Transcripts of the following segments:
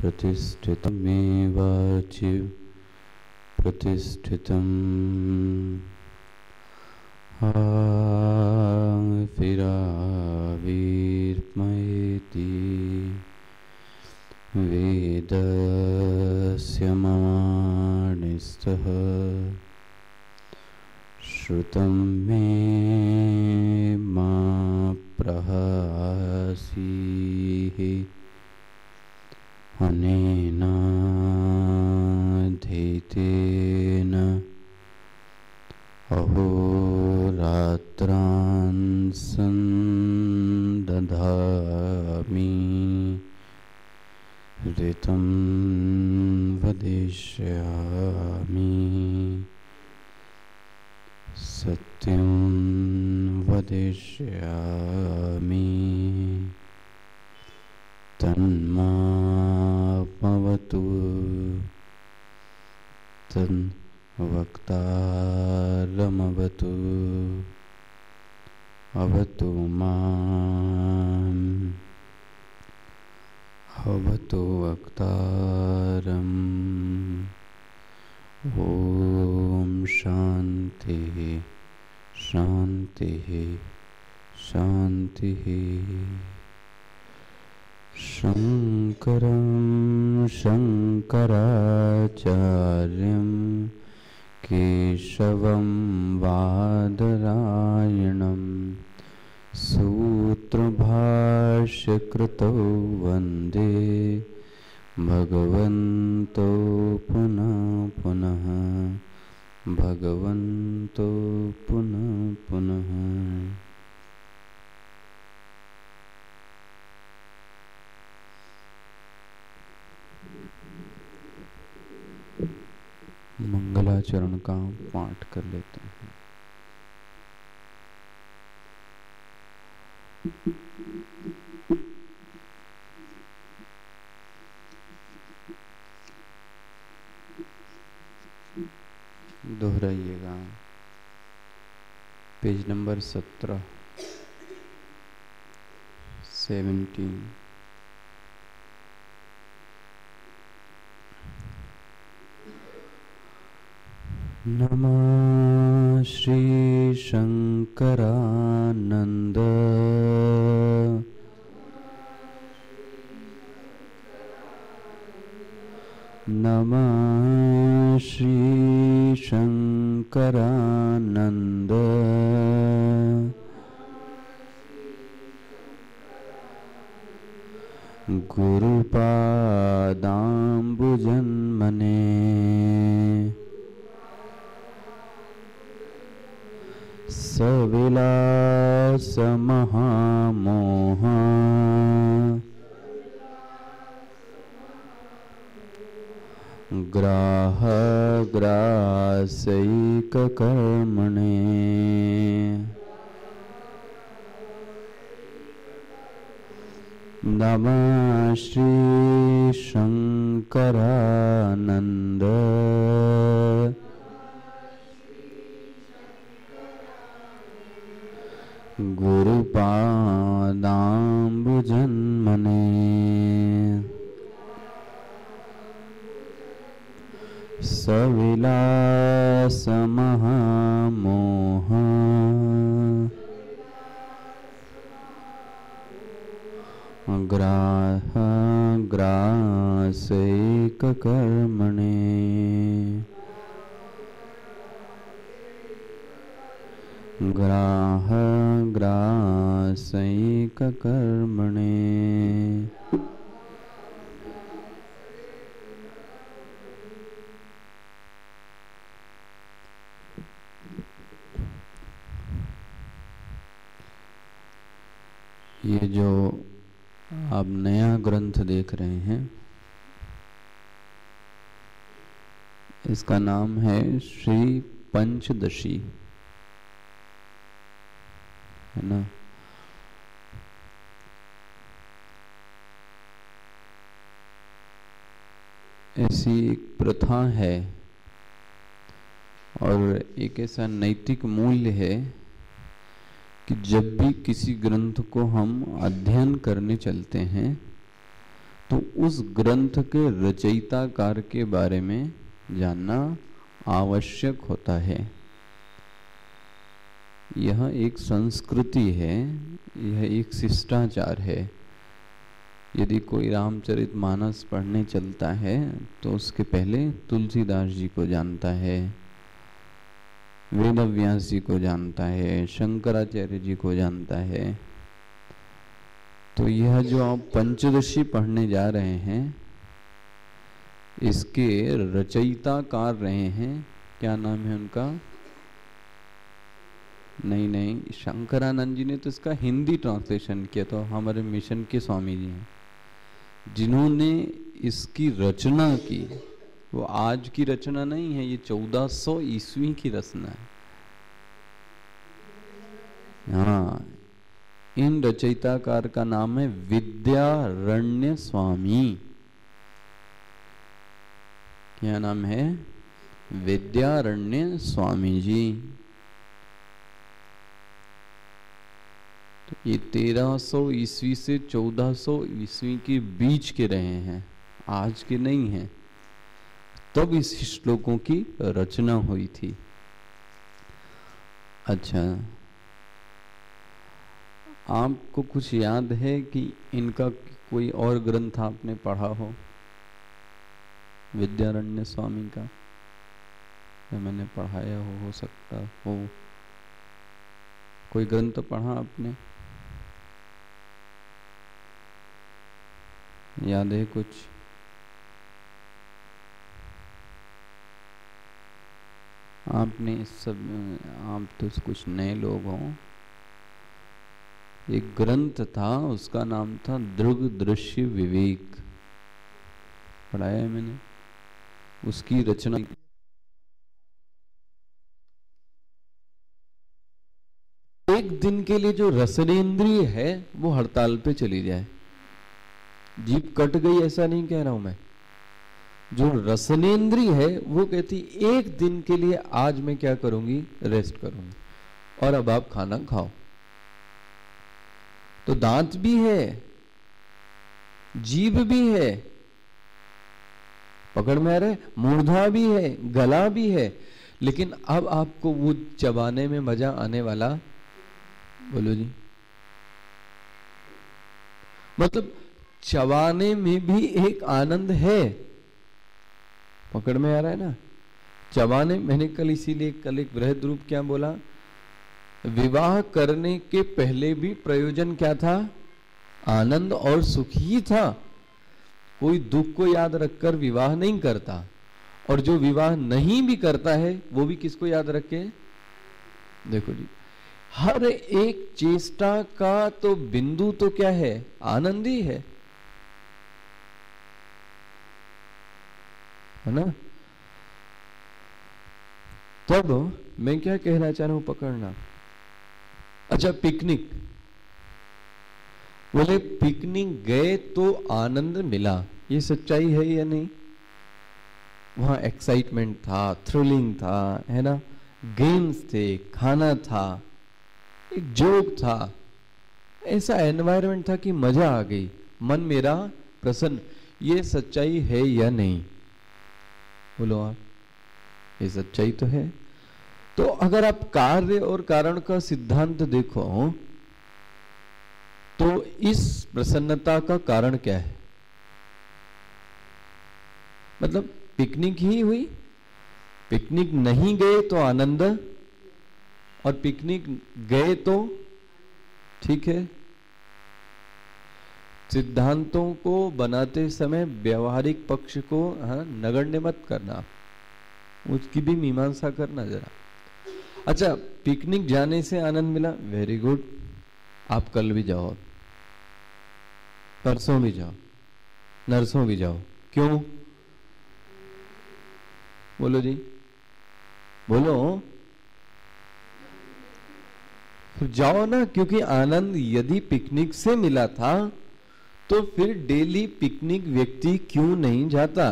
प्रतिष्ठितं मे वाचि प्रतिष्ठितं फिरावीर्मयेति वेदस्य माणिस्तः श्रुतं मे मा प्रहासीः अनेनाधीतेन अहोरात्रान् सन्दधामि ऋतं वदिष्यामि सत्यं वदिष्यामि तन्मामवतु तन्वक्तारमवतु अवतु माम् अवतु वक्तारम्। ॐ शान्तिः शान्तिः शान्तिः। शङ्करं शङ्कराचार्यं केशवं बादरायणं सूत्रभाष्यकृतौ वन्दे भगवन्तो पुनः पुनः भगवन्तो पुनः पुनः। मंगलाचरण का पाठ कर लेते हैं। दोहराइएगा। पेज नंबर 17 नमः श्री शंकरानंद नमः श्री शंकरानंद गुरुपादाम्बुजन्मने सविलास महामोह ग्राह ग्रासैक कर्मणे नमः श्री शंकरानंद गुरुपादाम्बुजन्मने सविलास महामोह ग्राह ग्रासैक कर्मणे ग्राह ग्रासैक न्यासैक कर्मणे। ये जो आप नया ग्रंथ देख रहे हैं, इसका नाम है श्री पंचदशी, है ना। ऐसी एक प्रथा है और एक ऐसा नैतिक मूल्य है कि जब भी किसी ग्रंथ को हम अध्ययन करने चलते हैं तो उस ग्रंथ के रचयिताकार के बारे में जानना आवश्यक होता है। यह एक संस्कृति है, यह एक शिष्टाचार है। यदि कोई रामचरितमानस पढ़ने चलता है तो उसके पहले तुलसीदास जी को जानता है, वेदव्यास जी को जानता है, शंकराचार्य जी को जानता है। तो यह जो आप पंचदशी पढ़ने जा रहे हैं, इसके रचयिताकार रहे हैं, क्या नाम है उनका? नहीं, शंकरानंद जी ने तो इसका हिंदी ट्रांसलेशन किया, तो हमारे मिशन के स्वामी जी हैं जिन्होंने इसकी रचना की। वो आज की रचना नहीं है, ये 1400 ईस्वी की रचना है। हाँ, इन रचयिताकार का नाम है विद्यारण्य स्वामी। क्या नाम है? विद्यारण्य स्वामी जी। तो ये 1300 ईस्वी से 1400 ईस्वी के बीच के रहे हैं, आज के नहीं हैं। तब इस श्लोकों की रचना हुई थी। अच्छा, आपको कुछ याद है कि इनका कोई और ग्रंथ आपने पढ़ा हो विद्यारण्य स्वामी का? या मैंने पढ़ाया हो सकता हो। कोई ग्रंथ पढ़ा आपने? याद है कुछ? आपने सब, आप तो कुछ नए लोग हो। एक ग्रंथ था, उसका नाम था दृग दृश्य विवेक, पढ़ाया है मैंने। उसकी रचना एक दिन के लिए जो रसनेन्द्रिय है वो हड़ताल पे चली जाए। जीभ कट गई ऐसा नहीं कह रहा हूं मैं, जो रसनेन्द्रिय है वो कहती एक दिन के लिए आज मैं क्या करूंगी, रेस्ट करूंगी, और अब आप खाना खाओ। तो दांत भी है, जीभ भी है, पकड़ में आ रहा है, मूर्धा भी है, गला भी है, लेकिन अब आपको वो चबाने में मजा आने वाला, बोलो जी, मतलब चबाने में भी एक आनंद है। पकड़ में आ रहा है ना? चबाने, मैंने कल इसीलिए कल एक बृहद रूप क्या बोला, विवाह करने के पहले भी प्रयोजन क्या था? आनंद और सुख ही था। कोई दुख को याद रखकर विवाह नहीं करता, और जो विवाह नहीं भी करता है वो भी किसको याद रखे? देखो जी, हर एक चेष्टा का तो बिंदु तो क्या है? आनंद ही है ना। तब मैं क्या कहना चाह रहा हूं, पकड़ना। अच्छा, पिकनिक, बोले पिकनिक गए तो आनंद मिला, ये सच्चाई है या नहीं? वहां एक्साइटमेंट था, थ्रिलिंग था, है ना, गेम्स थे, खाना था, एक जोक था, ऐसा एनवायरनमेंट था कि मजा आ गई, मन मेरा प्रसन्न। ये सच्चाई है या नहीं? बोलो आप, ये सच्चाई तो है। तो अगर आप कार्य और कारण का सिद्धांत देखो तो इस प्रसन्नता का कारण क्या है? मतलब पिकनिक ही हुई, पिकनिक नहीं गए तो आनंद, और पिकनिक गए तो ठीक है। सिद्धांतों को बनाते समय व्यवहारिक पक्ष को नगण्य मत करना, उसकी भी मीमांसा करना जरा। अच्छा, पिकनिक जाने से आनंद मिला, वेरी गुड, आप कल भी जाओ, परसों भी जाओ, नरसों भी जाओ। क्यों? बोलो जी, बोलो। फिर जाओ ना, क्योंकि आनंद यदि पिकनिक से मिला था तो फिर डेली पिकनिक व्यक्ति क्यों नहीं जाता?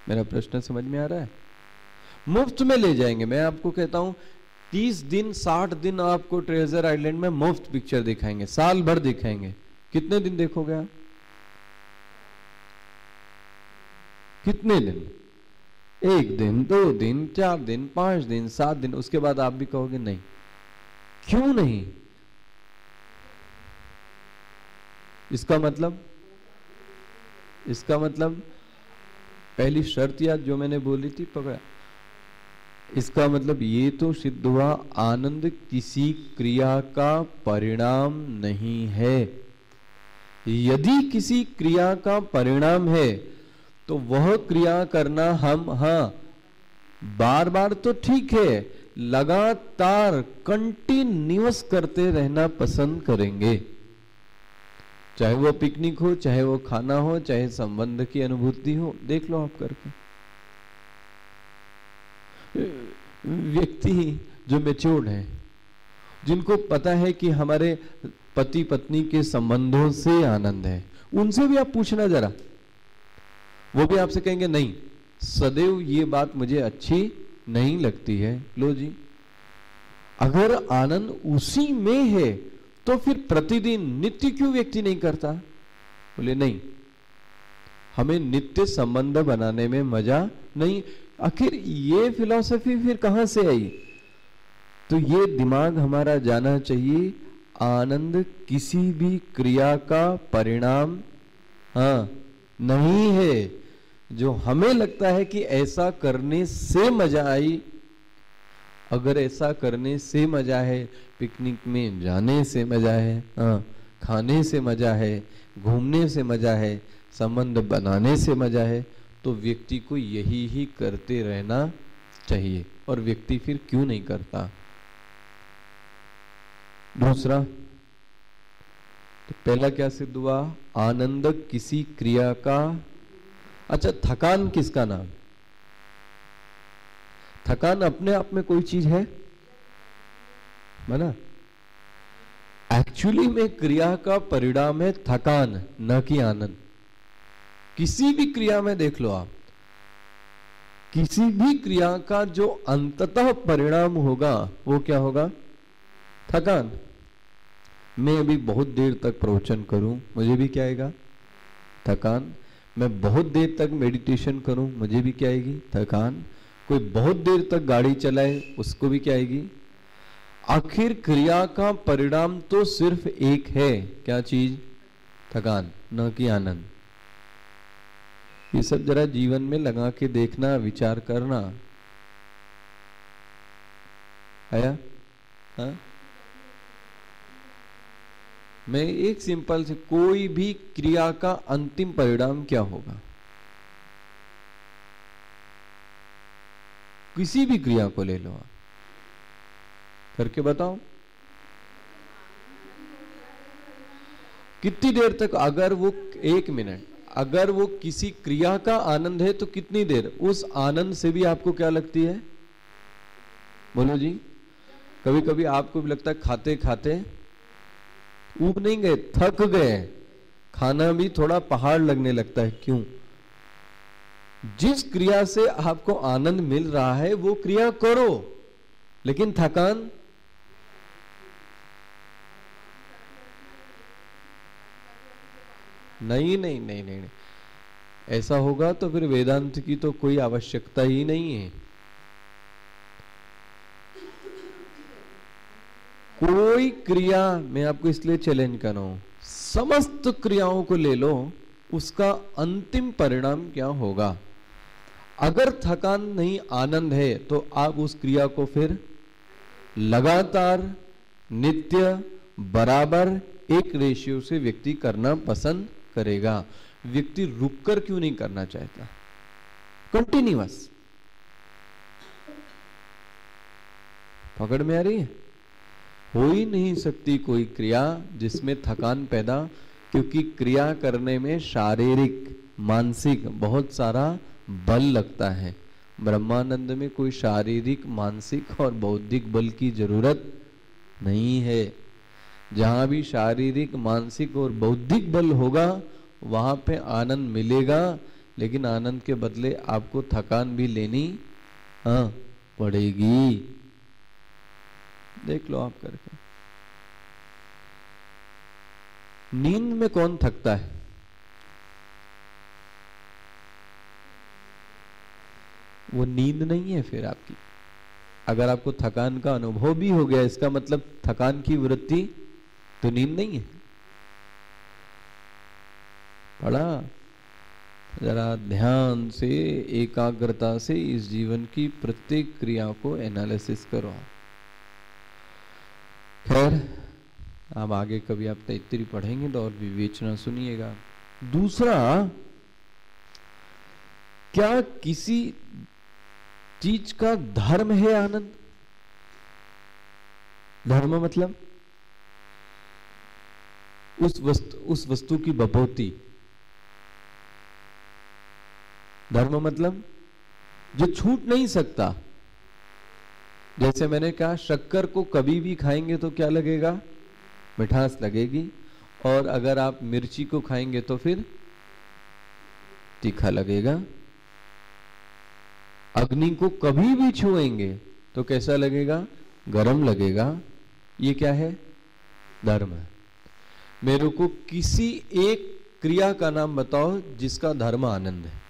मेरा प्रश्न समझ में आ रहा है? मुफ्त में ले जाएंगे, मैं आपको कहता हूं 30 दिन 60 दिन आपको ट्रेजर आइलैंड में मुफ्त पिक्चर दिखाएंगे, साल भर दिखाएंगे। कितने दिन देखोगे आप? कितने दिन? 1 दिन, 2 दिन, 4 दिन, 5 दिन, 7 दिन, उसके बाद आप भी कहोगे नहीं। क्यों नहीं? इसका मतलब पहली शर्त याद जो मैंने बोली थी, पकड़ा। इसका मतलब ये तो सिद्ध हुआ आनंद किसी क्रिया का परिणाम नहीं है। यदि किसी क्रिया का परिणाम है तो वह क्रिया करना हम बार बार तो ठीक है, लगातार कंटिन्यूअस करते रहना पसंद करेंगे। चाहे वो पिकनिक हो, चाहे वो खाना हो, चाहे संबंध की अनुभूति हो, देख लो आप करके। व्यक्ति जो मैच्योर्ड हैं, जिनको पता है कि हमारे पति पत्नी के संबंधों से आनंद है, उनसे भी आप पूछना जरा, वो भी आपसे कहेंगे नहीं, सदैव ये बात मुझे अच्छी नहीं लगती है। लो जी, अगर आनंद उसी में है तो फिर प्रतिदिन नित्य क्यों व्यक्ति नहीं करता? बोले नहीं, हमें नित्य संबंध बनाने में मजा नहीं। आखिर ये फिलॉसफी फिर कहां से आई? तो ये दिमाग हमारा जाना चाहिए, आनंद किसी भी क्रिया का परिणाम नहीं है। जो हमें लगता है कि ऐसा करने से मजा आई, अगर ऐसा करने से मजा है, पिकनिक में जाने से मजा है, खाने से मजा है, घूमने से मजा है, संबंध बनाने से मजा है, तो व्यक्ति को यही ही करते रहना चाहिए। और व्यक्ति फिर क्यों नहीं करता? दूसरा, तो पहला क्या सिद्ध हुआ? आनंद किसी क्रिया का। अच्छा, थकान किसका नाम? थकान अपने आप में कोई चीज है ना? एक्चुअली में क्रिया का परिणाम है थकान, न कि आनंद। किसी भी क्रिया में देख लो आप, किसी भी क्रिया का जो अंततः परिणाम होगा वो क्या होगा? थकान। मैं अभी बहुत देर तक प्रवचन करूं, मुझे भी क्या आएगा? थकान। मैं बहुत देर तक मेडिटेशन करूं, मुझे भी क्या आएगी? थकान। कोई बहुत देर तक गाड़ी चलाए, उसको भी क्या आएगी? आखिर क्रिया का परिणाम तो सिर्फ एक है, क्या चीज? थकान, न कि आनंद। ये सब जरा जीवन में लगा के देखना, विचार करना। आया? हाँ? मैं एक सिंपल से, कोई भी क्रिया का अंतिम परिणाम क्या होगा? किसी भी क्रिया को ले लो आप, करके बताओ। कितनी देर तक? अगर वो 1 मिनट, अगर वो किसी क्रिया का आनंद है तो कितनी देर? उस आनंद से भी आपको क्या लगती है? बोलो जी। कभी कभी आपको भी लगता है खाते खाते ऊब नहीं गए, थक गए, खाना भी थोड़ा पहाड़ लगने लगता है। क्यों? जिस क्रिया से आपको आनंद मिल रहा है वो क्रिया करो, लेकिन थकान नहीं। नहीं नहीं नहीं, नहीं। ऐसा होगा तो फिर वेदांत की तो कोई आवश्यकता ही नहीं है। कोई क्रिया, मैं आपको इसलिए चैलेंज कर रहा हूं, समस्त क्रियाओं को ले लो, उसका अंतिम परिणाम क्या होगा? अगर थकान नहीं आनंद है तो आप उस क्रिया को फिर लगातार नित्य बराबर एक रेशियो से व्यक्ति करना पसंद करेगा। व्यक्ति रुककर क्यों नहीं करना चाहता? कंटिन्यूअस। पकड़ में आ रही है? हो ही नहीं सकती कोई क्रिया जिसमें थकान पैदा, क्योंकि क्रिया करने में शारीरिक मानसिक बहुत सारा बल लगता है। ब्रह्मानंद में कोई शारीरिक मानसिक और बौद्धिक बल की जरूरत नहीं है। जहां भी शारीरिक मानसिक और बौद्धिक बल होगा वहां पे आनंद मिलेगा, लेकिन आनंद के बदले आपको थकान भी लेनी पड़ेगी। देख लो आप करके। नींद में कौन थकता है? वो नींद नहीं है फिर आपकी। अगर आपको थकान का अनुभव भी हो गया, इसका मतलब थकान की वृत्ति तो नींद नहीं है। पढ़ा? जरा ध्यान से एकाग्रता से इस जीवन की प्रत्येक क्रिया को एनालिसिस करो। खैर, अब आगे कभी आप तैत्तिरी पढ़ेंगे तो और विवेचना सुनिएगा। दूसरा, क्या किसी चीज का धर्म है आनंद? धर्म मतलब उस वस्तु की बपौती। धर्म मतलब जो छूट नहीं सकता। जैसे मैंने कहा, शक्कर को कभी भी खाएंगे तो क्या लगेगा? मिठास लगेगी। और अगर आप मिर्ची को खाएंगे तो फिर तीखा लगेगा। अग्नि को कभी भी छुएंगे तो कैसा लगेगा? गरम लगेगा। ये क्या है? धर्म है। मेरे को किसी एक क्रिया का नाम बताओ जिसका धर्म आनंद है।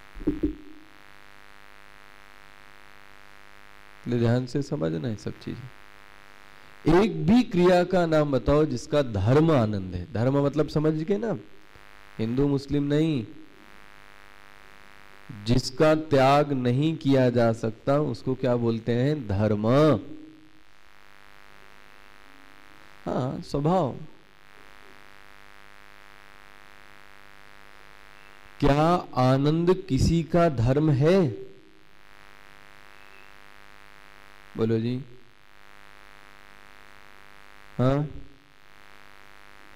ध्यान से समझना है सब चीजें। एक भी क्रिया का नाम बताओ जिसका धर्म आनंद है। धर्म मतलब समझ गए ना? हिंदू मुस्लिम नहीं। जिसका त्याग नहीं किया जा सकता उसको क्या बोलते हैं? धर्म। हाँ, स्वभाव। क्या आनंद किसी का धर्म है? बोलो जी। हाँ,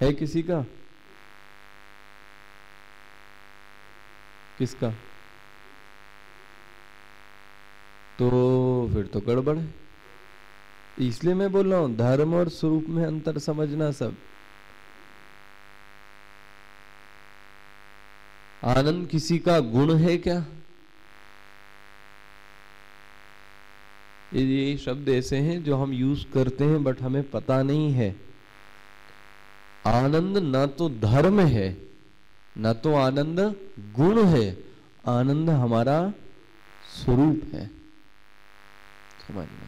है किसी का? किसका? तो फिर तो गड़बड़ है। इसलिए मैं बोल रहा हूं धर्म और स्वरूप में अंतर समझना। सब आनंद किसी का गुण है क्या? ये शब्द ऐसे हैं जो हम यूज करते हैं बट हमें पता नहीं है। आनंद ना तो धर्म है ना तो आनंद गुण है। आनंद हमारा स्वरूप है। समझना।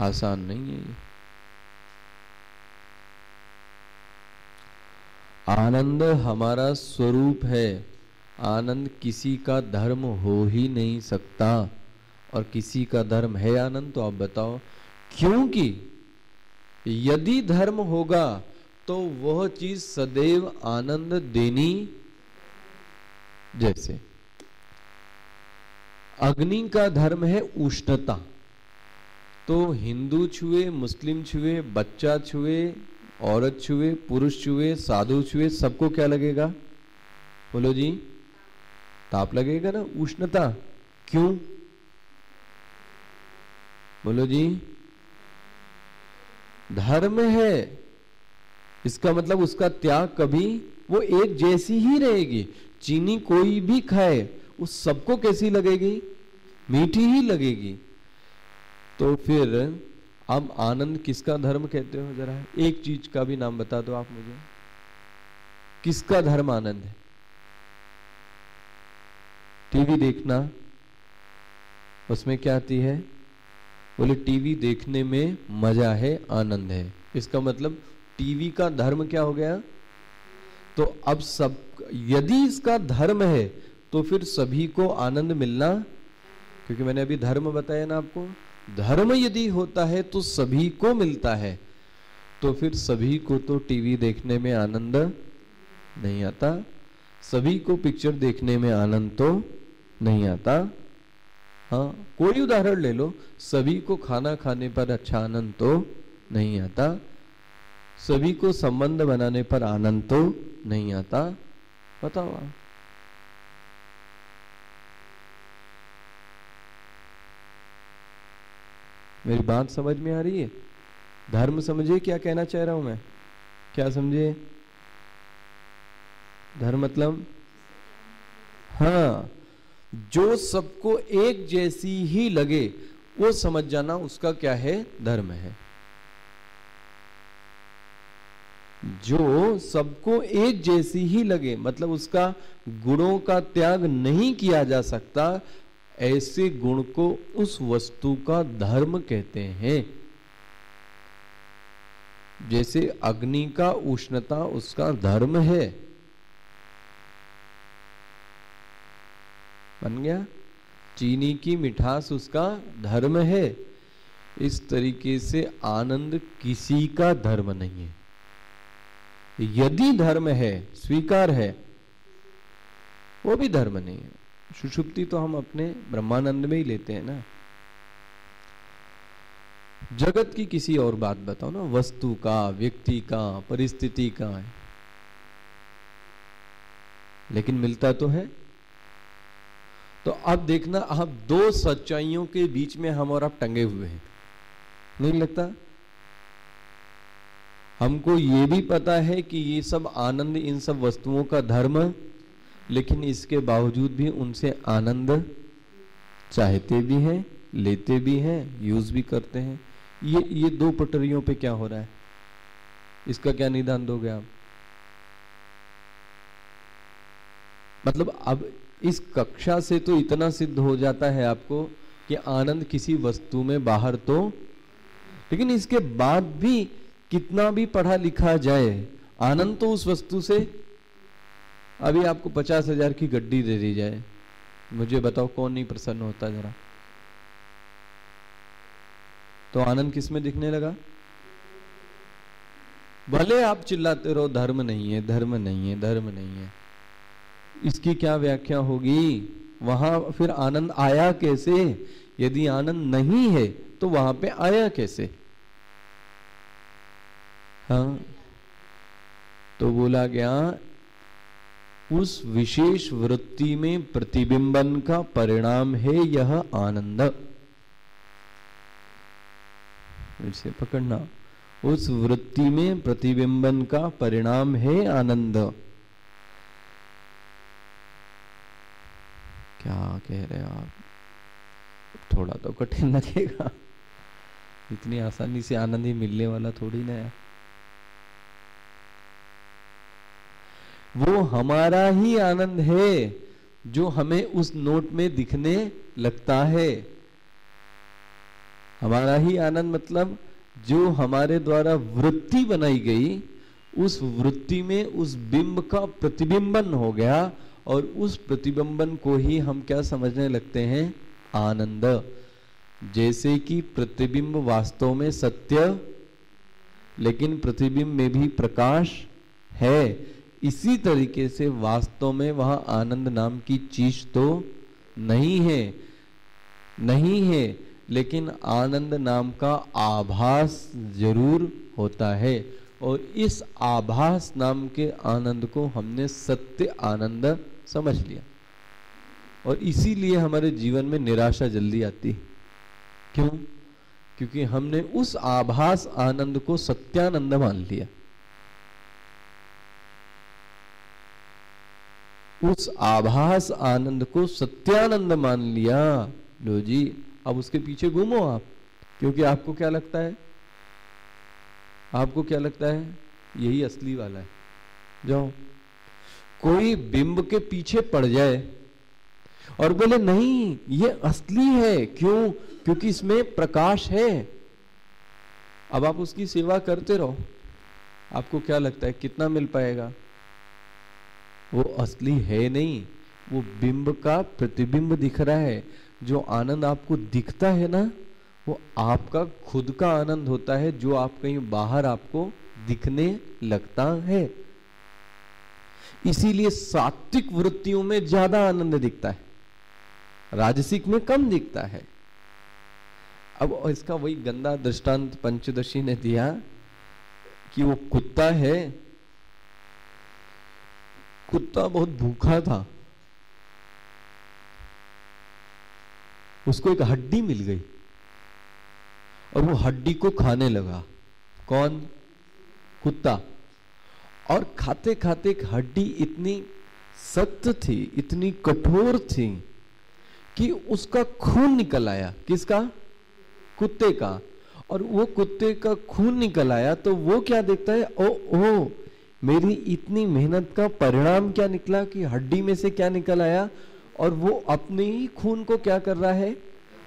आसान नहीं है ये। आनंद हमारा स्वरूप है। आनंद किसी का धर्म हो ही नहीं सकता। और किसी का धर्म है आनंद? तो आप बताओ। क्योंकि यदि धर्म होगा तो वह चीज सदैव आनंद देनी। जैसे अग्नि का धर्म है उष्णता, तो हिंदू छुए, मुस्लिम छुए, बच्चा छुए, औरत छुए, पुरुष छुए, साधु छुए, सबको क्या लगेगा? बोलो जी। ताप लगेगा ना, उष्णता। क्यों? बोलो जी। धर्म है। इसका मतलब उसका त्याग कभी वो एक जैसी ही रहेगी। चीनी कोई भी खाए उस सबको कैसी लगेगी? मीठी ही लगेगी। तो फिर अब आनंद किसका धर्म कहते हो? जरा एक चीज का भी नाम बता दो आप मुझे। किसका धर्म आनंद है? टीवी देखना, उसमें क्या आती है? बोले टीवी देखने में मजा है, आनंद है। इसका मतलब टीवी का धर्म क्या हो गया? तो अब सब यदि इसका धर्म है तो फिर सभी को आनंद मिलना, क्योंकि मैंने अभी धर्म बताया ना आपको, धर्म यदि होता है तो सभी को मिलता है, तो फिर सभी को तो टीवी देखने में आनंद नहीं आता, सभी को पिक्चर देखने में आनंद तो नहीं आता। हाँ, कोई उदाहरण ले लो, सभी को खाना खाने पर अच्छा आनंद तो नहीं आता, सभी को संबंध बनाने पर आनंद तो नहीं आता। बताओ आप। मेरी बात समझ में आ रही है? धर्म समझे क्या कहना चाह रहा हूं मैं? क्या समझे? धर्म मतलब, हाँ, जो सबको एक जैसी ही लगे वो समझ जाना, उसका क्या है? धर्म है। जो सबको एक जैसी ही लगे, मतलब उसका गुणों का त्याग नहीं किया जा सकता, ऐसे गुण को उस वस्तु का धर्म कहते हैं। जैसे अग्नि का उष्णता उसका धर्म है, बन गया। चीनी की मिठास उसका धर्म है। इस तरीके से आनंद किसी का धर्म नहीं है। यदि धर्म है, स्वीकार है, वो भी धर्म नहीं है। सुषुप्ति तो हम अपने ब्रह्मानंद में ही लेते हैं ना। जगत की किसी और बात बताओ ना, वस्तु का, व्यक्ति का, परिस्थिति का है, लेकिन मिलता तो है। तो अब देखना, आप दो सच्चाइयों के बीच में हम और आप टंगे हुए हैं, नहीं लगता? हमको ये भी पता है कि ये सब आनंद इन सब वस्तुओं का धर्म, लेकिन इसके बावजूद भी उनसे आनंद चाहते भी हैं, लेते भी हैं, यूज भी करते हैं। ये दो पटरियों पे क्या हो रहा है, इसका क्या निदान दोगे आप? मतलब अब इस कक्षा से तो इतना सिद्ध हो जाता है आपको कि आनंद किसी वस्तु में बाहर तो, लेकिन इसके बाद भी कितना भी पढ़ा लिखा जाए, आनंद तो उस वस्तु से। अभी आपको 50,000 की गड्डी दे दी जाए, मुझे बताओ कौन नहीं प्रसन्न होता जरा? तो आनंद किस में दिखने लगा? भले आप चिल्लाते रहो धर्म नहीं है, धर्म नहीं है, धर्म नहीं है, इसकी क्या व्याख्या होगी? वहां फिर आनंद आया कैसे? यदि आनंद नहीं है तो वहां पे आया कैसे? हाँ, तो बोला गया उस विशेष वृत्ति में प्रतिबिंबन का परिणाम है यह आनंद। इसे पकड़ना, उस वृत्ति में प्रतिबिंबन का परिणाम है आनंद। क्या कह रहे हैं आप? थोड़ा तो कठिन लगेगा, इतनी आसानी से आनंद ही मिलने वाला थोड़ी ना है। वो हमारा ही आनंद है जो हमें उस नोट में दिखने लगता है। हमारा ही आनंद मतलब जो हमारे द्वारा वृत्ति बनाई गई, उस वृत्ति में उस बिंब का प्रतिबिंबन हो गया, और उस प्रतिबिंबन को ही हम क्या समझने लगते हैं? आनंद। जैसे कि प्रतिबिंब वास्तव में सत्य, लेकिन प्रतिबिंब में भी प्रकाश है, इसी तरीके से वास्तव में वहां आनंद नाम की चीज तो नहीं है, नहीं है, लेकिन आनंद नाम का आभास जरूर होता है। और इस आभास नाम के आनंद को हमने सत्य आनंद समझ लिया, और इसीलिए हमारे जीवन में निराशा जल्दी आती। क्यों? क्योंकि हमने उस आभास आनंद को सत्यानंद मान लिया। उस आभास आनंद को सत्यानंद मान लिया। लो जी, अब उसके पीछे घूमो आप, क्योंकि आपको क्या लगता है? आपको क्या लगता है? यही असली वाला है। जाओ, कोई बिंब के पीछे पड़ जाए और बोले नहीं ये असली है, क्यों? क्योंकि इसमें प्रकाश है। अब आप उसकी सेवा करते रहो, आपको क्या लगता है कितना मिल पाएगा? वो असली है नहीं, वो बिंब का प्रतिबिंब दिख रहा है। जो आनंद आपको दिखता है ना, वो आपका खुद का आनंद होता है, जो आप कहीं बाहर आपको दिखने लगता है। इसीलिए सात्विक वृत्तियों में ज्यादा आनंद दिखता है, राजसिक में कम दिखता है। अब इसका वही गंदा दृष्टांत पंचदशी ने दिया कि वो कुत्ता है, कुत्ता बहुत भूखा था, उसको एक हड्डी मिल गई और वो हड्डी को खाने लगा। कौन? कुत्ता। और खाते खाते हड्डी इतनी सख्त थी, इतनी कठोर थी कि उसका खून निकल आया। किसका? कुत्ते का। और वो कुत्ते का खून निकल आया तो वो क्या देखता है, ओ मेरी इतनी मेहनत का परिणाम क्या निकला कि हड्डी में से क्या निकल आया। और वो अपने ही खून को क्या कर रहा है,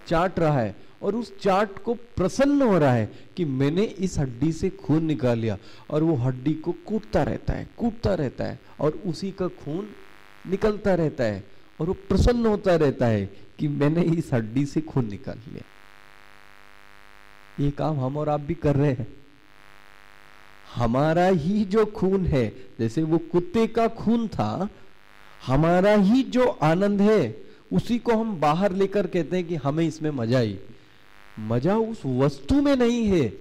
चाट रहा है, और उस चाट को प्रसन्न हो रहा है कि मैंने इस हड्डी से खून निकाल लिया। और वो हड्डी को कूटता रहता है, कूटता रहता है, और उसी का खून निकलता रहता है, और वो प्रसन्न होता रहता है कि मैंने इस हड्डी से खून निकाल लिया। ये काम हम और आप भी कर रहे हैं। हमारा ही जो खून है, जैसे वो कुत्ते का खून था, हमारा ही जो आनंद है उसी को हम बाहर लेकर कहते हैं कि हमें इसमें मजा आई। मजा उस वस्तु में नहीं है,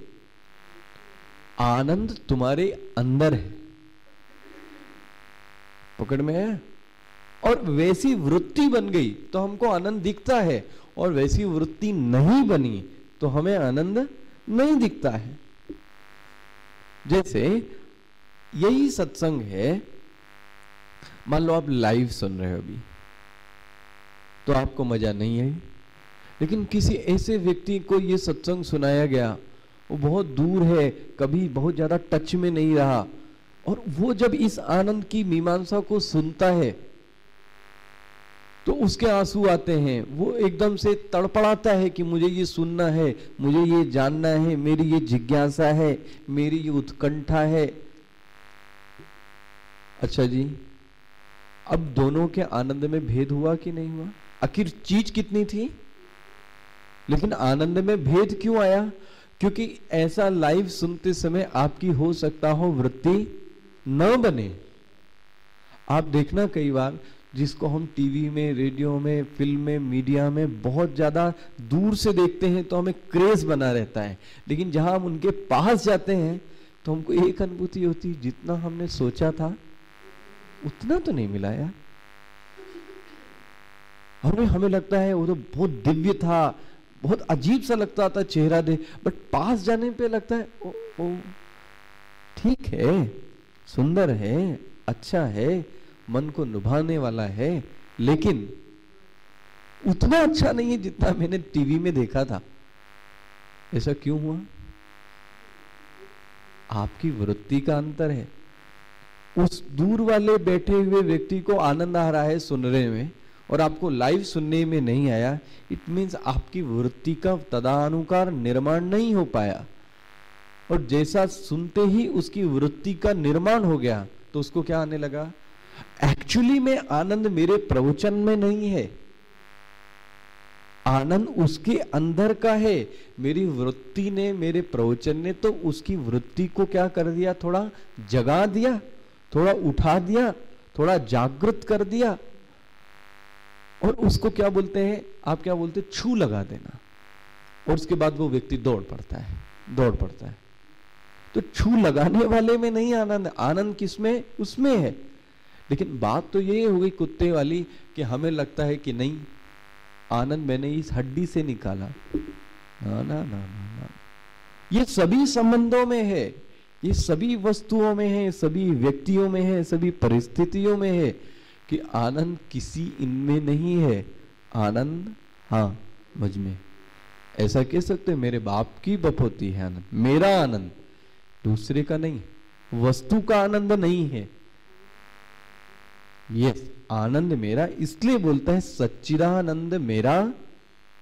आनंद तुम्हारे अंदर है। पकड़ में है? और वैसी वृत्ति बन गई तो हमको आनंद दिखता है, और वैसी वृत्ति नहीं बनी तो हमें आनंद नहीं दिखता है। जैसे यही सत्संग है, मान लो आप लाइव सुन रहे हो अभी, तो आपको मजा नहीं आई, लेकिन किसी ऐसे व्यक्ति को ये सत्संग सुनाया गया, वो बहुत दूर है, कभी बहुत ज्यादा टच में नहीं रहा, और वो जब इस आनंद की मीमांसा को सुनता है तो उसके आंसू आते हैं। वो एकदम से तड़पड़ाता है कि मुझे ये सुनना है, मुझे ये जानना है, मेरी ये जिज्ञासा है, मेरी ये उत्कंठा है। अच्छा जी, अब दोनों के आनंद में भेद हुआ कि नहीं हुआ? आखिर चीज कितनी थी, लेकिन आनंद में भेद क्यों आया? क्योंकि ऐसा लाइव सुनते समय आपकी हो सकता हो वृत्ति न बने। आप देखना कई बार जिसको हम टीवी में, रेडियो में, फिल्म में, मीडिया में बहुत ज्यादा दूर से देखते हैं तो हमें क्रेज बना रहता है, लेकिन जहां हम उनके पास जाते हैं तो हमको एक अनुभूति होती, जितना हमने सोचा था उतना तो नहीं मिला यार। और हमें लगता है वो तो बहुत दिव्य था, बहुत अजीब सा लगता था चेहरा दे, बट पास जाने पे लगता है ओ ठीक है, सुंदर है, अच्छा है, मन को लुभाने वाला है, लेकिन उतना अच्छा नहीं है जितना मैंने टीवी में देखा था। ऐसा क्यों हुआ? आपकी वृत्ति का अंतर है। उस दूर वाले बैठे हुए व्यक्ति को आनंद आ रहा है सुनने में, और आपको लाइव सुनने में नहीं आया। इट मीन्स आपकी वृत्ति का तदानुसार निर्माण नहीं हो पाया, और जैसा सुनते ही उसकी वृत्ति का निर्माण हो गया तो उसको क्या आने लगा, एक्चुअली में आनंद मेरे प्रवचन में नहीं है, आनंद उसके अंदर का है। मेरी वृत्ति ने, मेरे प्रवचन ने तो उसकी वृत्ति को क्या कर दिया, थोड़ा जगा दिया, थोड़ा उठा दिया, थोड़ा जागृत कर दिया। और उसको क्या बोलते हैं, आप क्या बोलते हैं, छू लगा देना। और उसके बाद वो व्यक्ति दौड़ पड़ता है, दौड़ पड़ता है। तो छू लगाने वाले में नहीं आनंद, आनंद किसमें, उसमें है। लेकिन बात तो ये हो गई कुत्ते वाली कि हमें लगता है कि नहीं, आनंद मैंने इस हड्डी से निकाला। ना ना ना ना ना, ये सभी संबंधों में है, ये सभी वस्तुओं में है, सभी व्यक्तियों में है, सभी परिस्थितियों में है कि आनंद किसी इनमें नहीं है। आनंद हाँ मुझ में। ऐसा कह सकते मेरे बाप की बपौती है आनंद, मेरा आनंद, दूसरे का नहीं, वस्तु का आनंद नहीं है। यस, आनंद मेरा, इसलिए बोलता है सच्चिदानंद मेरा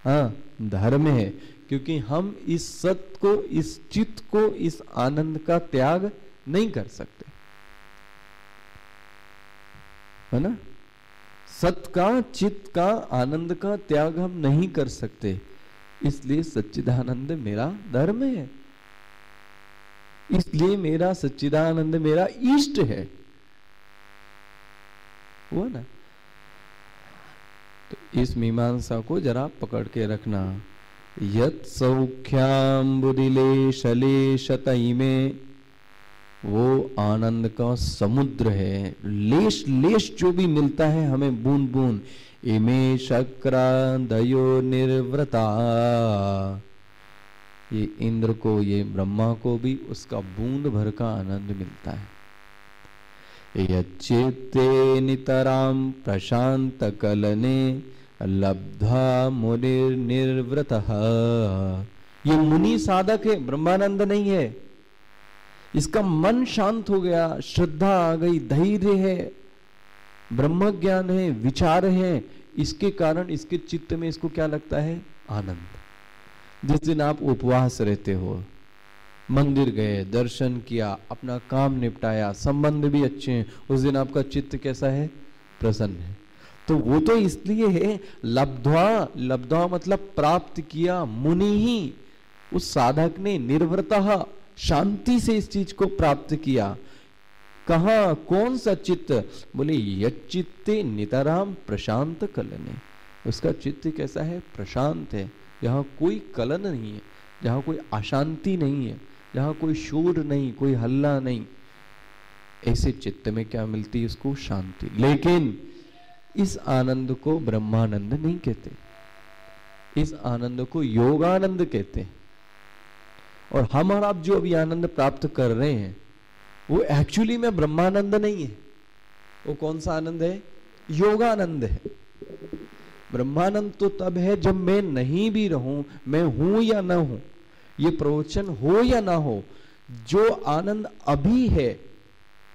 हाँ धर्म है, क्योंकि हम इस सत्य को, इस चित्त को, इस आनंद का त्याग नहीं कर सकते, है ना। सत का, चित्त का, आनंद का त्याग हम नहीं कर सकते, इसलिए सच्चिदानंद मेरा धर्म है, इसलिए मेरा सच्चिदानंद मेरा इष्ट है। हुआ ना? तो इस मीमांसा को जरा पकड़ के रखना। यत् सौख्याम्बुदिलेशलेशतई में, वो आनंद का समुद्र है। लेश लेश जो भी मिलता है हमें बूंद बूंद, इमे शक्रादयो निर्वृता, ये इंद्र को, ये ब्रह्मा को भी उसका बूंद भर का आनंद मिलता है। यच्चित्ते नितराम प्रशांत कलने लब्धा मुनिर निर्वृतः, ये मुनि साधक है, ब्रह्मानंद नहीं है। इसका मन शांत हो गया, श्रद्धा आ गई, धैर्य है, ब्रह्म ज्ञान है, विचार है, इसके कारण इसके चित्त में इसको क्या लगता है? आनंद। जिस दिन आप उपवास रहते हो, मंदिर गए, दर्शन किया, अपना काम निपटाया, संबंध भी अच्छे हैं, उस दिन आपका चित्त कैसा है? प्रसन्न है। तो वो तो इसलिए है लब्ध्वा, लब्ध्वा मतलब प्राप्त किया, मुनि ही, उस साधक ने निर्वृतः, शांति से इस चीज को प्राप्त किया। कहा? कौन सा चित्त? बोले यच्चित्ते नितराम प्रशांत कलने, उसका चित्त कैसा है? प्रशांत है, यहाँ कोई कलन नहीं है, जहाँ कोई अशांति नहीं है, जहाँ कोई शोर नहीं, कोई हल्ला नहीं। ऐसे चित्त में क्या मिलती है? उसको शांति। लेकिन इस आनंद को ब्रह्मानंद नहीं कहते, इस आनंद को योगानंद कहते हैं। और हम और आप जो अभी आनंद प्राप्त कर रहे हैं वो एक्चुअली में ब्रह्मानंद नहीं है। वो कौन सा आनंद है? योगानंद है। ब्रह्मानंद तो तब है जब मैं नहीं भी रहूं, मैं हूं या ना हूं, ये प्रवचन हो या ना हो, जो आनंद अभी है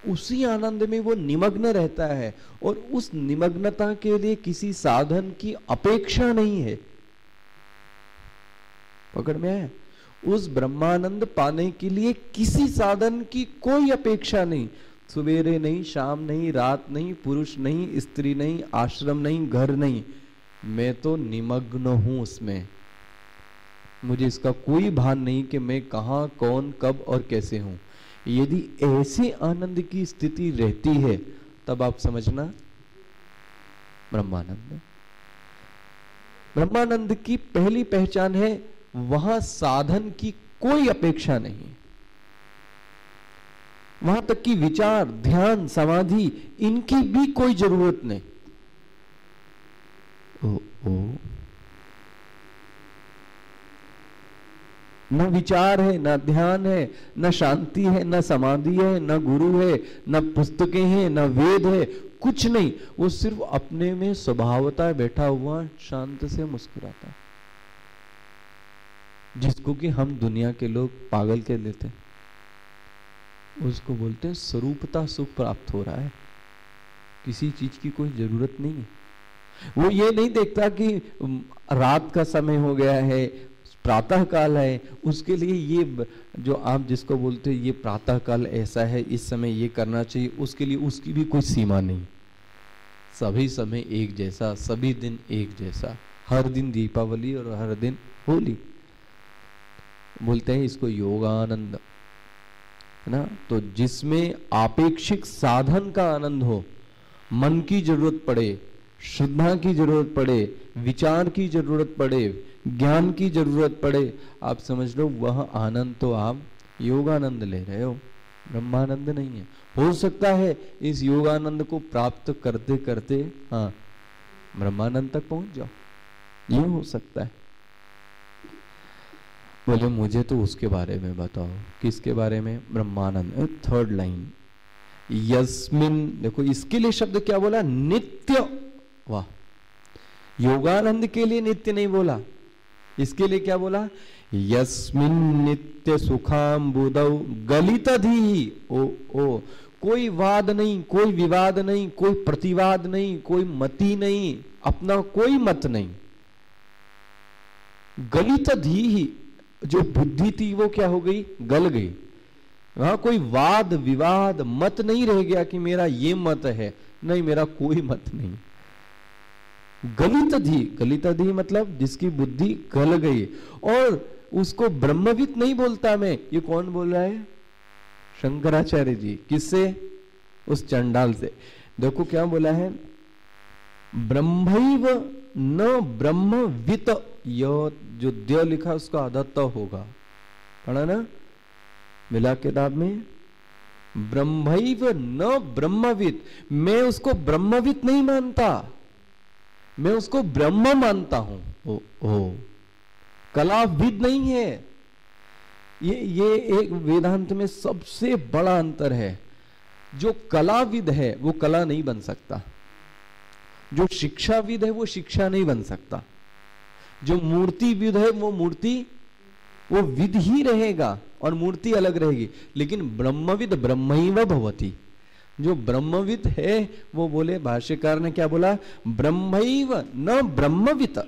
उसी आनंद में वो निमग्न रहता है, और उस निमग्नता के लिए किसी साधन की अपेक्षा नहीं है। पकड़ में आया? उस ब्रह्मानंद पाने के लिए किसी साधन की कोई अपेक्षा नहीं। सवेरे नहीं, शाम नहीं, रात नहीं, पुरुष नहीं, स्त्री नहीं, आश्रम नहीं, घर नहीं, मैं तो निमग्न हूं उसमें। मुझे इसका कोई भान नहीं कि मैं कहां, कौन, कब और कैसे हूं। यदि ऐसे आनंद की स्थिति रहती है तब आप समझना ब्रह्मानंद। ब्रह्मानंद की पहली पहचान है वहां साधन की कोई अपेक्षा नहीं, वहां तक कि विचार, ध्यान, समाधि, इनकी भी कोई जरूरत नहीं। न विचार है, न ध्यान है, न शांति है, न समाधि है, न गुरु है, न पुस्तकें हैं, न वेद है, कुछ नहीं। वो सिर्फ अपने में स्वभावता बैठा हुआ शांत से मुस्कुराता है, जिसको कि हम दुनिया के लोग पागल कह देते हैं। उसको बोलते हैं स्वरूपता सुख प्राप्त हो रहा है, किसी चीज की कोई जरूरत नहीं है। वो ये नहीं देखता कि रात का समय हो गया है, प्रातः काल है, उसके लिए ये जो आप जिसको बोलते हैं ये प्रातः काल ऐसा है, इस समय ये करना चाहिए, उसके लिए उसकी भी कोई सीमा नहीं। सभी समय एक जैसा, सभी दिन एक जैसा, हर दिन दीपावली और हर दिन होली। बोलते हैं इसको योगानंद, है ना। तो जिसमें आपेक्षिक साधन का आनंद हो, मन की जरूरत पड़े, श्रद्धा की जरूरत पड़े, विचार की जरूरत पड़े, ज्ञान की जरूरत पड़े, आप समझ लो वह आनंद तो आप योगानंद ले रहे हो, ब्रह्मानंद नहीं है। हो सकता है इस योगानंद को प्राप्त करते करते हाँ ब्रह्मानंद तक पहुंच जाओ, ये हो सकता है। बोले मुझे तो उसके बारे में बताओ। किसके बारे में? ब्रह्मानंद। थर्ड लाइन, यस्मिन, देखो इसके लिए शब्द क्या बोला? नित्य। वाह, योगानंद के लिए नित्य नहीं बोला, इसके लिए क्या बोला? यस्मिन नित्य सुखाम्बुदौ गलितधि। ओ कोई वाद नहीं, कोई विवाद नहीं, कोई प्रतिवाद नहीं, कोई मति नहीं, अपना कोई मत नहीं। गलितधि, जो बुद्धि थी वो क्या हो गई? गल गई। वहां कोई वाद विवाद मत नहीं रह गया कि मेरा ये मत है, नहीं, मेरा कोई मत नहीं। गलितधि मतलब जिसकी बुद्धि गल गई, और उसको ब्रह्मविद नहीं बोलता मैं। ये कौन बोल रहा है? शंकराचार्य जी। किससे? उस चंडाल से। देखो क्या बोला है, ब्रह्मैव न ब्रह्मवित, यह जो द्य लिखा उसका अदत्त होगा, पढ़ा ना मिला किताब में, ब्रह्मैव न ब्रह्मविद। मैं उसको ब्रह्मविद नहीं मानता, मैं उसको ब्रह्म मानता हूं। ओ कलाविद नहीं है। ये एक वेदांत में सबसे बड़ा अंतर है। जो कलाविद है वो कला नहीं बन सकता, जो शिक्षाविद है वो शिक्षा नहीं बन सकता, जो मूर्तिविद है वो मूर्ति, वो विद ही रहेगा और मूर्ति अलग रहेगी। लेकिन ब्रह्मविद ब्रह्मैव भवति, जो ब्रह्मविद है वो बोले, भाष्यकार ने क्या बोला, ब्रह्मैव न ब्रह्मविद।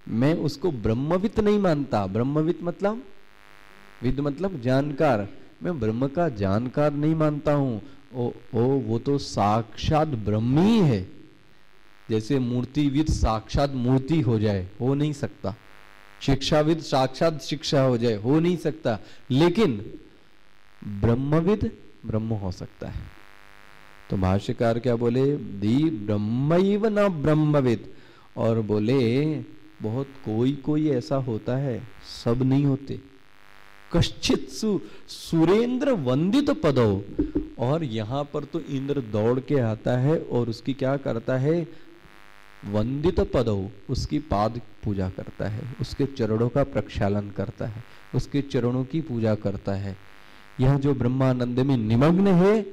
मैं उसको ब्रह्मविद नहीं मानता। ब्रह्मविद मतलब, विद मतलब जानकार, मैं ब्रह्म का जानकार नहीं मानता हूं। वो तो साक्षात ब्रह्म ही है। जैसे मूर्तिविद साक्षात मूर्ति हो जाए, हो नहीं सकता। शिक्षाविद साक्षात शिक्षा हो जाए, हो नहीं सकता। लेकिन ब्रह्मविद ब्रह्म हो सकता है। तो भाष्यकार क्या बोले, दी ब्रह्मैव न ब्रह्मविद। और बोले बहुत कोई ऐसा होता है, सब नहीं होते। कश्चित सुरेंद्र वंदित पदो, और यहां पर तो इंद्र दौड़ के आता है और उसकी क्या करता है, वंदित पदो, उसकी पाद पूजा करता है, उसके चरणों का प्रक्षालन करता है, उसके चरणों की पूजा करता है। यह जो ब्रह्मानंद में निमग्न है,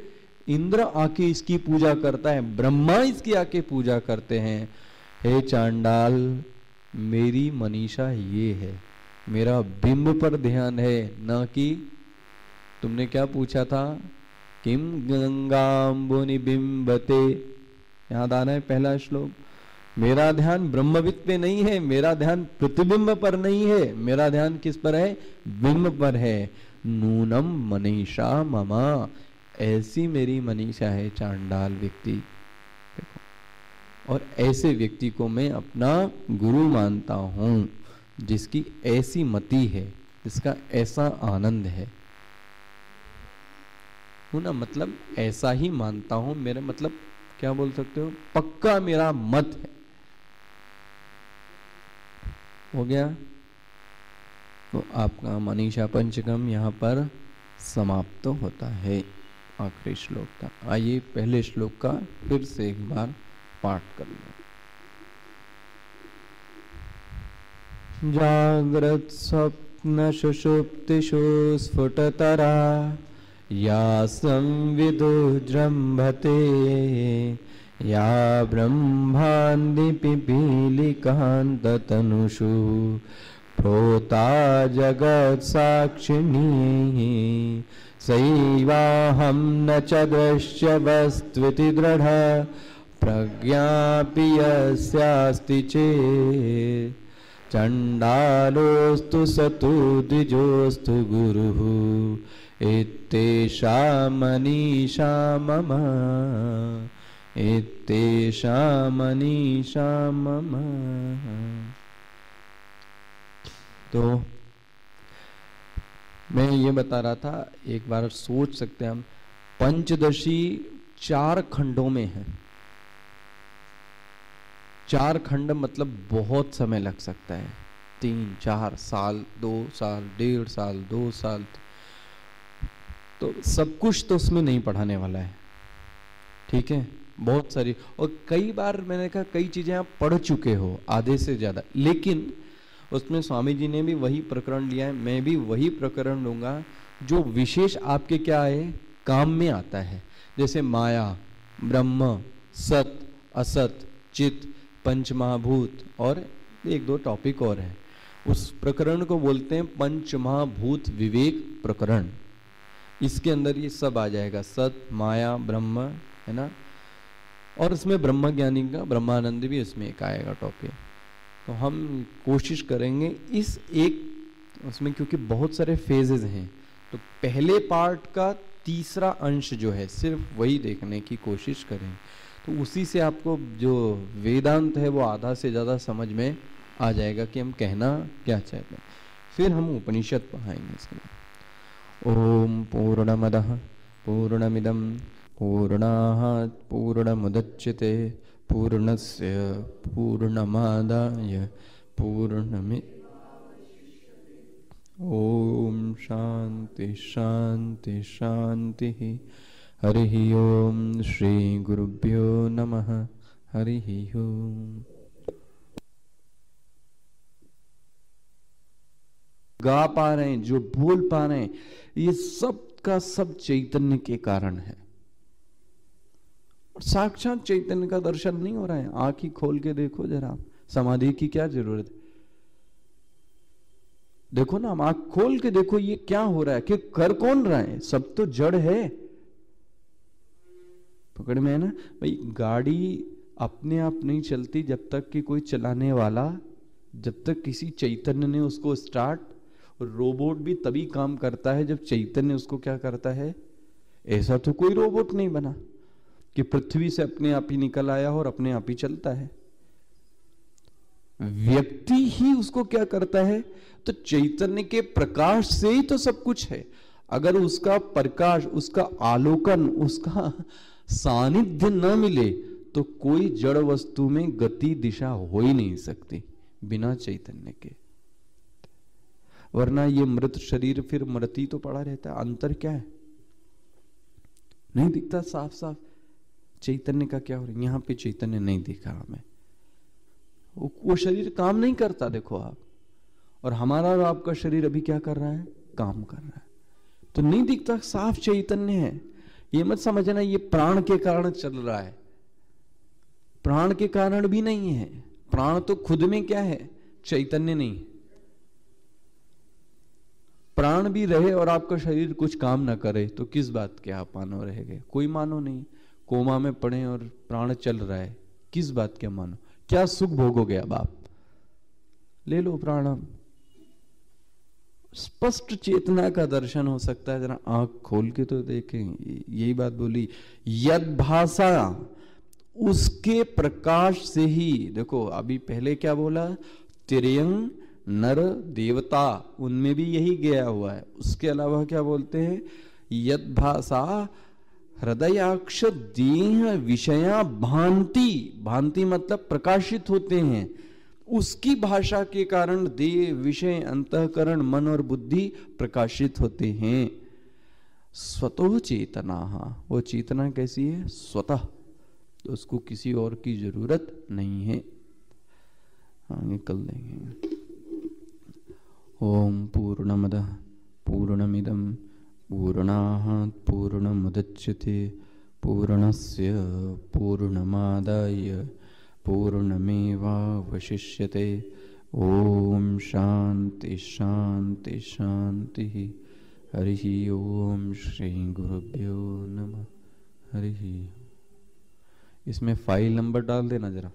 इंद्र आके इसकी पूजा करता है, ब्रह्मा इसकी आके पूजा करते हैं। हे चांडाल, मेरी मनीषा ये है, मेरा बिंब पर ध्यान है, ना कि तुमने क्या पूछा था, किम गंगाम्बुनि बिंबते, याद आ रहा है पहला श्लोक। मेरा ध्यान ब्रह्मविद पे नहीं है, मेरा ध्यान प्रतिबिंब पर नहीं है, मेरा ध्यान किस पर है, बिंब पर है। नूनम मनीषा ममा, ऐसी मेरी मनीषा है चांडाल व्यक्ति। देखो, और ऐसे व्यक्ति को मैं अपना गुरु मानता हूं, जिसकी ऐसी मति है, जिसका ऐसा आनंद है। ना मतलब ऐसा ही मानता हूं, मेरा मतलब क्या बोल सकते हो, पक्का मेरा मत है। हो गया? तो आपका मनीषा पंचकम यहाँ पर समाप्त होता है, आखिरी श्लोक का। आइए पहले श्लोक का फिर से एक बार पाठ कर लो। जागृत स्वप्न सुषुप्तिषु स्फुटतरा या संविदो जृंभते, या ब्रह्मांडि पिपीलिकान्ततनुषु प्रोता जगत् साक्षिणी, सैवाहं न च दृश्य वस्त्विति दृढ प्रज्ञापि यस्यास्ति चेत्, चण्डालोऽस्तु स तु द्विजोऽस्तु गुरुः, इत्येषा मनीषा मम, इत्येषा मनीषा मम। तो मैं ये बता रहा था, एक बार सोच सकते हैं हम, पंचदशी 4 खंडों में है। 4 खंड मतलब बहुत समय लग सकता है, 3-4 साल, 2 साल, 1.5 साल, 2 साल। तो सब कुछ तो उसमें नहीं पढ़ाने वाला है, ठीक है, बहुत सारी। और कई बार मैंने कहा कई चीजें आप पढ़ चुके हो आधे से ज्यादा, लेकिन उसमें स्वामी जी ने भी वही प्रकरण लिया है, मैं भी वही प्रकरण लूंगा जो विशेष आपके क्या है, काम में आता है। जैसे माया, ब्रह्म, सत, असत, चित, पंचमहाभूत और 1-2 टॉपिक और है। उस प्रकरण को बोलते हैं पंचमहाभूत विवेक प्रकरण। इसके अंदर ये सब आ जाएगा, सत, माया, ब्रह्म, है ना। और इसमें ब्रह्म ज्ञानी का ब्रह्मानंद भी इसमें एक आएगा टॉपिक। तो हम कोशिश करेंगे इस एक उसमें, क्योंकि बहुत सारे फेजेस हैं, तो पहले पार्ट का तीसरा अंश जो है सिर्फ वही देखने की कोशिश करें। तो उसी से आपको जो वेदांत है वो आधा से ज़्यादा समझ में आ जाएगा कि हम कहना क्या चाहते हैं। फिर हम उपनिषद पढ़ाएंगे इसके बाद। ओम पूर्णमदः पूर्णमिदं पूर्णात् पूर्णमुदच्यते पूर्णस्य पूर्णमादाय पूर्णमेवावशिष्यते। ओम शांति शांति शांति। हरिः ओम श्री गुरुभ्यो नमः। हरिः ओम। गा पा रहे हैं, जो बोल पा रहे हैं, ये सब का सब चैतन्य के कारण है। साक्षात चैतन्य का दर्शन नहीं हो रहा है। आंख ही खोल के देखो जरा, समाधि की क्या जरूरत है। देखो ना, आंख खोल के देखो ये क्या हो रहा है, कि कर कौन रहा है, सब तो जड़ है। पकड़ में है ना भाई। गाड़ी अपने आप नहीं चलती जब तक कि कोई चलाने वाला, जब तक किसी चैतन्य ने उसको स्टार्ट। रोबोट भी तभी काम करता है जब चैतन्य उसको क्या करता है। ऐसा तो कोई रोबोट नहीं बना कि पृथ्वी से अपने आप ही निकल आया और अपने आप ही चलता है। व्यक्ति ही उसको क्या करता है, तो चैतन्य के प्रकाश से ही तो सब कुछ है। अगर उसका प्रकाश, उसका आलोकन, उसका सानिध्य न मिले तो कोई जड़ वस्तु में गति दिशा हो ही नहीं सकती बिना चैतन्य के। वरना ये मृत शरीर फिर मृति तो पड़ा रहता है। अंतर क्या है, नहीं दिखता साफ साफ। चैतन्य का क्या हो रहा है, यहां पे चैतन्य नहीं दिखा हमें। वो शरीर काम नहीं करता, देखो आप। और हमारा और आपका शरीर अभी क्या कर रहा है, काम कर रहा है। तो नहीं दिखता, साफ चैतन्य है। ये मत समझना ये प्राण के कारण चल रहा है। प्राण के कारण भी नहीं है। प्राण तो खुद में क्या है, चैतन्य नहीं। प्राण भी रहे और आपका शरीर कुछ काम ना करे तो किस बात के आप मानो रहेंगे, कोई मानो नहीं। कोमा में पड़े और प्राण चल रहा है, किस बात के मानो, क्या सुख भोगोगे अब आप। ले लो प्राण। स्पष्ट चेतना का दर्शन हो सकता है, जरा आंख खोल के तो देखें। यही बात बोली, यद भाषा, उसके प्रकाश से ही। देखो अभी पहले क्या बोला, तिर्यंग नर देवता, उनमें भी यही गया हुआ है। उसके अलावा क्या बोलते हैं, यद भाषा हृदयाक्ष देह विषया भांति। भांति मतलब प्रकाशित होते हैं। उसकी भाषा के कारण देह विषय अंतःकरण मन और बुद्धि प्रकाशित होते हैं। स्वतः चेतना, वो चेतना कैसी है, स्वतः, तो उसको किसी और की जरूरत नहीं है। आगे कल देंगे। ओम पूर्णमदः पूर्णमिदं पूर्णात् पूर्णमुदच्यते पूर्णस्य पूर्णमादाय पूर्णमेवावशिष्यते। ओम शांति शांति शांति। हरिः ओम श्री गुरुभ्यो नमः। हरिः। इसमें फाइल नंबर डाल देना जरा।